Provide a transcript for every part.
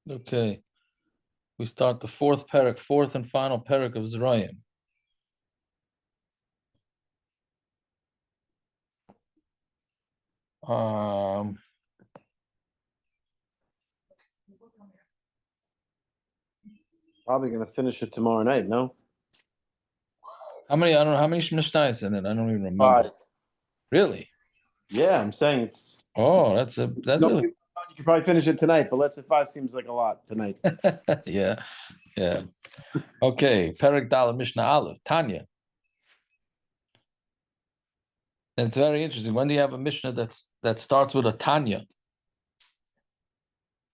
Okay. We start the fourth parak, fourth and final parak of Zerayim. Um, Probably going to finish it tomorrow night, no? how many? I don't know how many Mishnayos in it. I don't even remember. 5. Really? Yeah, I'm saying it's. Oh, that's a You could probably finish it tonight, but let's say 5 seems like a lot tonight. yeah, yeah. Okay, parak Daled Mishnah Aleph Tanya. And it's very interesting. When do you have a Mishnah that starts with a Tanya?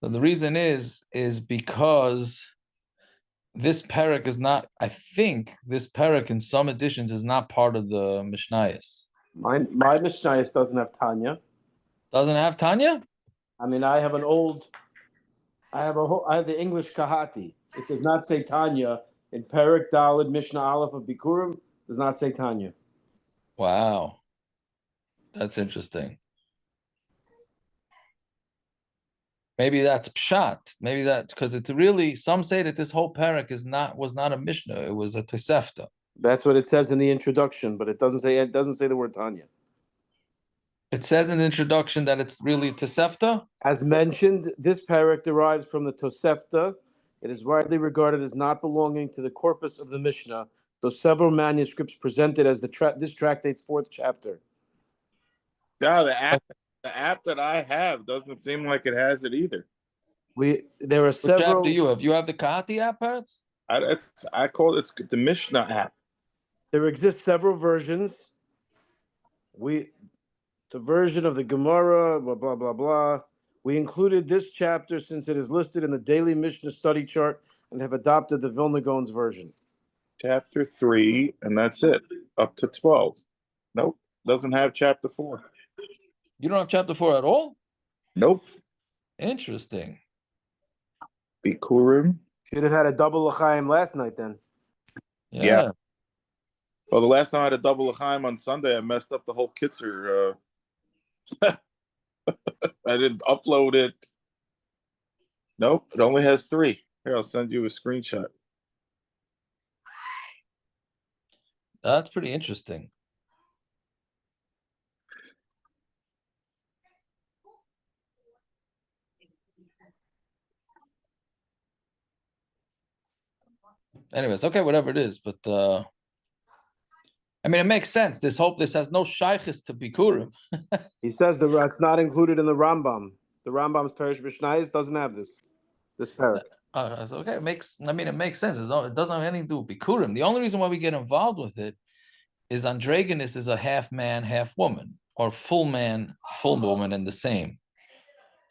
So the reason is because this parak is not. I think this parak in some editions is not part of the Mishnayos. My Mishnayos doesn't have Tanya. Doesn't have Tanya? I mean, I have the English Kahati. It does not say Tanya in Perik Dalid Mishnah Aleph of Bikurim. Does not say Tanya. Wow, that's interesting. Maybe that's pshat. Maybe that because it's really some say that this whole parak was not a Mishnah. It was a Tosefta. That's what it says in the introduction, but it doesn't say the word Tanya. It says in the introduction that it's really Tosefta. As mentioned, this parak derives from the Tosefta. It is widely regarded as not belonging to the corpus of the Mishnah, though several manuscripts present it as this tractate's 4th chapter. Yeah, the app that I have doesn't seem like it has it either. There are Which several. app do you have? You have the Kahati app, Peretz? I call it the Mishnah app. There exist several versions. The version of the Gemara, blah, blah, blah, blah. We included this chapter since it is listed in the daily Mishnah study chart and have adopted the Vilna Gaon's version. Chapter 3, and that's it. Up to 12. Nope. Doesn't have chapter 4. You don't have chapter 4 at all? Nope. Interesting. Bikurim. Should have had a double l'chaim last night then. Yeah. Well, the last time I had a double l'chaim on Sunday, I messed up the whole Kitzer. I didn't upload it. Nope, it only has 3. Here, I'll send you a screenshot. That's pretty interesting. Anyways, okay, whatever it is, but I mean, it makes sense. This has no shaykhis to Bikurim. He says it's not included in the Rambam. The Rambam's Perish Mishnayos doesn't have this parak. Okay, it makes sense. It doesn't have anything to do with Bikurim. The only reason why we get involved with it is androgynous is a half man, half woman, or full man, full woman, and the same.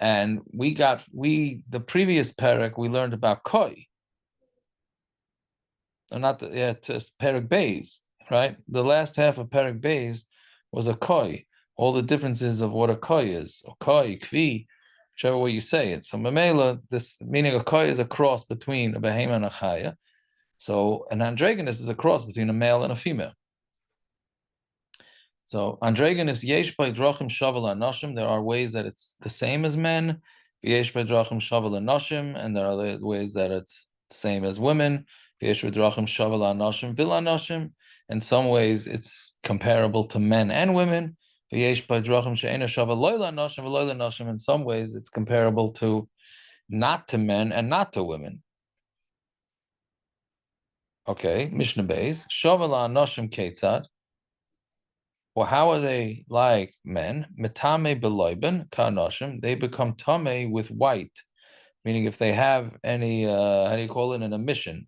And the previous parak we learned about koi. Or not just parak bays, right? The last half of parak bays was a koi. All the differences of what a koi is, or koi, kvi, whichever way you say it. So mamela, this meaning a koi is a cross between a behema and a chaya. So an androgynous is a cross between a male and a female. So androgynous yesh by drachim shavel anoshim. There are ways that it's the same as men. Yesh by drachim shavel anoshim, and there are other ways that it's the same as women. Yesh by drachim shavel anoshim vil anoshim. In some ways, it's comparable to men and women. Yesh by drachim she'ena shavel loyla anoshim v'loyla anoshim. In some ways, it's comparable to not to men and not to women. Okay, Mishnah Beis shavel anoshim ketzad. Well, how are they like men? Metame beloiben kanoshim. They become tame with white, meaning if they have any, how do you call it, an emission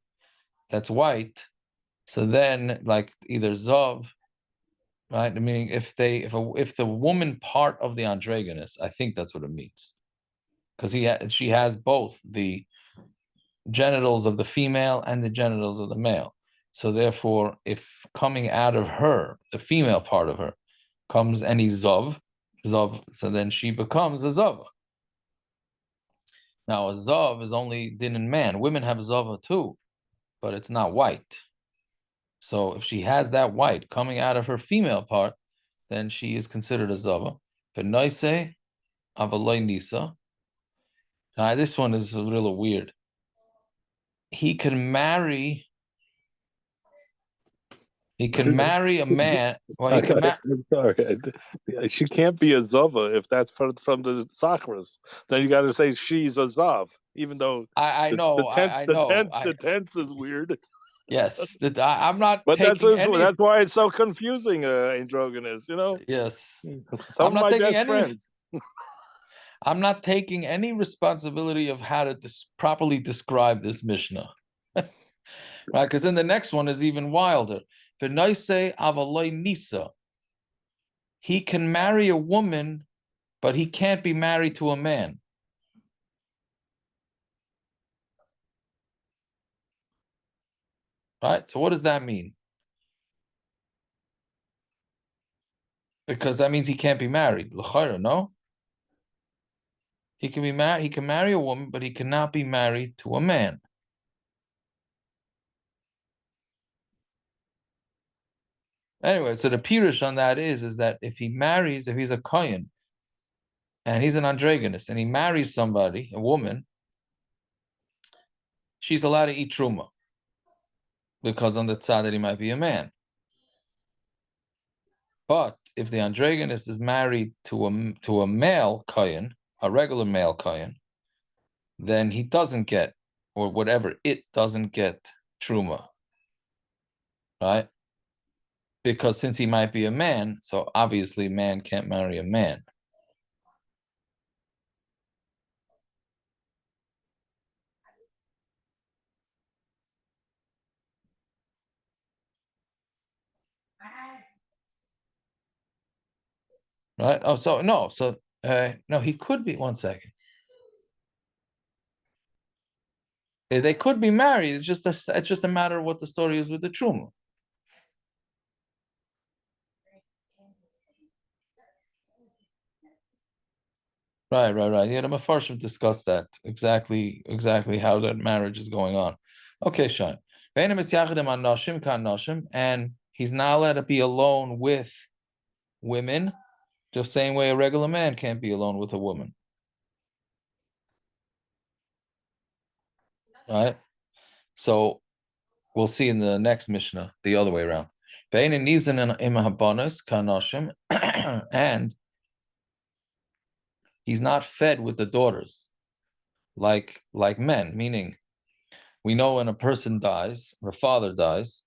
that's white, so then like either zov, right? Meaning if the woman part of the androgynous, I think that's what it means, because she has both the genitals of the female and the genitals of the male. So therefore, if coming out of her, the female part of her, comes any zov, so then she becomes a zava. Now a zov is only din in man. Women have zava too, but it's not white. So if she has that white coming out of her female part, then she is considered a zava. But noise avaloy nisa. This one is a little weird. He can marry. He can marry a man. Well, he can marry. I'm sorry. She can't be a Zova if that's from the Sakras. Then you got to say she's a Zav, even though I the know. tense I know. the tense is weird. Yes. I'm not But taking any. that's why it's so confusing, androgynous. Yes. Some I'm of not my taking best any. friends. I'm not taking any responsibility of how to properly describe this Mishnah. Right? Because then the next one is even wilder. V'noisei avaloi nisa. He can marry a woman, but he can't be married to a man. Right? So what does that mean? Because that means he can't be married. L'chayra, no? He can be married, he can marry a woman, but he cannot be married to a man. Anyway, so the pirush on that is that if he's a kohen, and he's an androgynous, and he marries somebody, a woman, she's allowed to eat truma, because on the tzad that he might be a man. But if the androgynous is married to a male kohen, a regular male kohen, then he doesn't get, or whatever, it doesn't get truma, right? Because since he might be a man, so obviously man can't marry a man. Right? Oh, so no, no, he could be. 1 second. They could be married. It's just a matter of what the story is with the truma. Right. Yeah, the Mefarshim discussed that exactly how that marriage is going on. Okay, Sean. And he's not allowed to be alone with women, the same way a regular man can't be alone with a woman. Right? So we'll see in the next Mishnah the other way around. And he's not fed with the daughters like men, meaning we know when a person dies, or a father dies,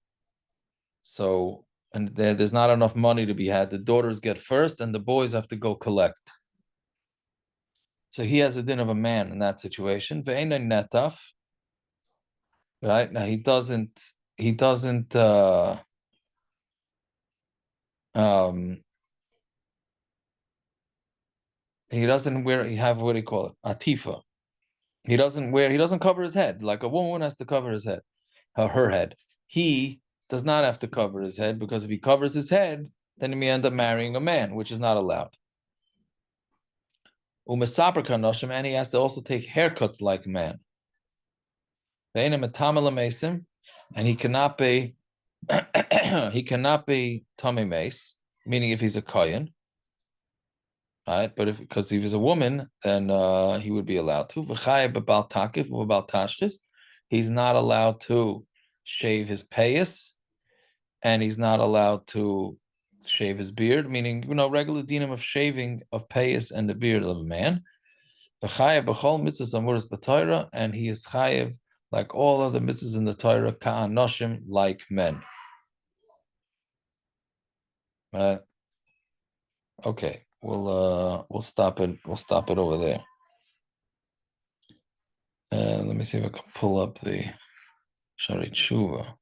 so and there's not enough money to be had, the daughters get first and the boys have to go collect. So he has a din of a man in that situation. Netaf, right? Now he doesn't have, what do you call it? Atifa. He doesn't cover his head. Like a woman has to cover his head, her head. He does not have to cover his head, because if he covers his head, then he may end up marrying a man, which is not allowed. And he has to also take haircuts like a man. And he cannot be tummy mace, meaning if he's a kohen, right? But because if he's a woman, then he would be allowed to. He's not allowed to shave his payas, and he's not allowed to shave his beard, meaning regular dinam of shaving of payas and the beard of a man. And he is chayev like all other mitzvahs in the Torah, ka'anoshim, like men. Okay, we'll stop it. We'll stop it over there. Let me see if I can pull up the Shari Tshuva.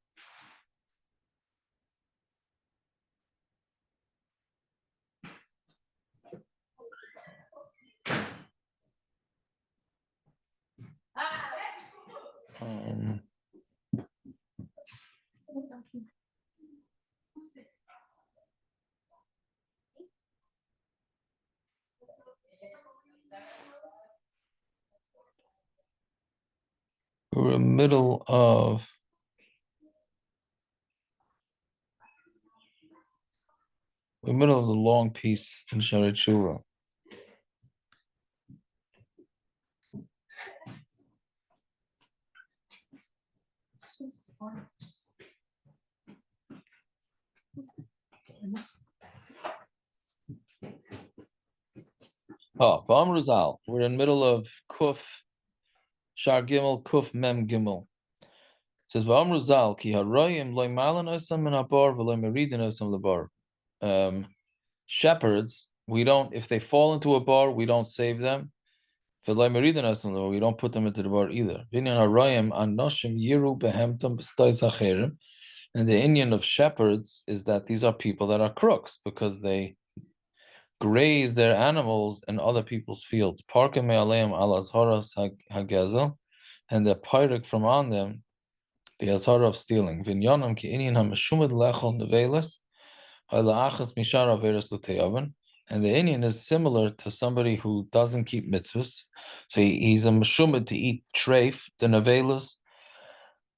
We're in the middle of the long piece in Shari Tshuva. Oh, Bam Rizal. We're in the middle of Kuf Shar Gimel Kuf Mem Gimel. It says Bam Rizal ki haroyim loy malan osam min habar v'loy meridin osam lebar. Shepherds, we don't, if they fall into a bar, we don't save them. V'loy meridin osam lebar, we don't put them into the bar either. Vinyan haroyim anoshim yiru behemtam b'stois acherim. And the Indian of shepherds is that these are people that are crooks because they graze their animals in other people's fields. Parke me'aleim al azharas hagezel, and they're pyric from on them the azhara of stealing. Vinyanam ki Indian hameshumad lechol nevelas ha'la'achas mishar averas l'teyavan. And the Indian is similar to somebody who doesn't keep mitzvahs. So he's a meshumad to eat treif, the nevelas,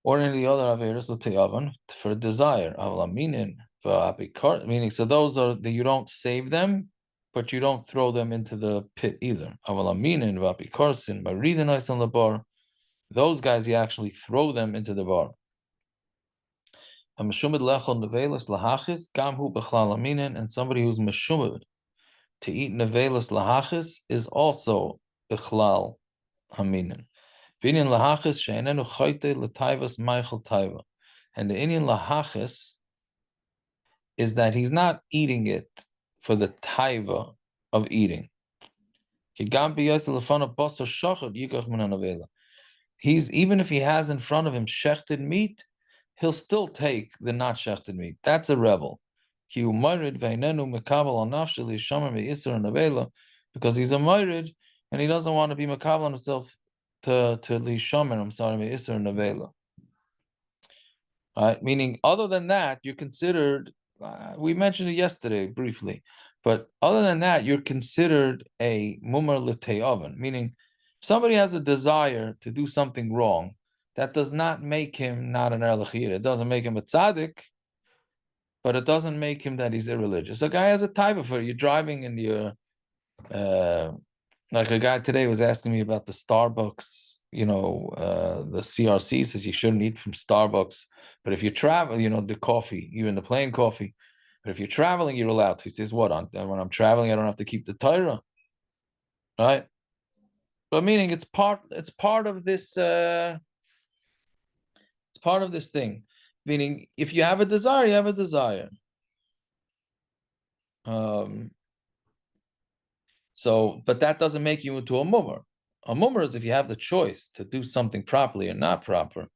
or any of the other averas l'teyavan for desire. Meaning, so those are you don't save them, but you don't throw them into the pit either. Those guys, you actually throw them into the bar. And somebody who's meshumid to eat nevelas lahachis is also bichlal haminin. Binyan lahachis she'enenu chayte l'taivas meichel taiva. And the Indian lahachis is that he's not eating it for the taiva of eating. He's, even if he has in front of him shechted meat, he'll still take the not shechted meat. That's a rebel. Because he's a myrid and he doesn't want to be makabel on himself to lishamer, I'm sorry, isser nevela. Right? Meaning, other than that, you're considered, we mentioned it yesterday briefly, but other than that, you're considered a mumar l'te'oven, meaning somebody has a desire to do something wrong. That does not make him not an erlechir. It doesn't make him a tzaddik, but it doesn't make him that he's irreligious. A guy has a type of it. You're driving in your, like a guy today was asking me about the Starbucks, the CRC says you shouldn't eat from Starbucks. But if you travel, the coffee, even the plain coffee. But if you're traveling, you're allowed to. He says, when I'm traveling, I don't have to keep the Torah. Right? But meaning it's part of this thing. Meaning if you have a desire, you have a desire. But that doesn't make you into a mummer. A mummer is if you have the choice to do something properly or not proper,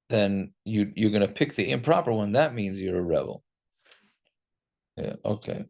then you're going to pick the improper one. That means you're a rebel. Yeah, okay.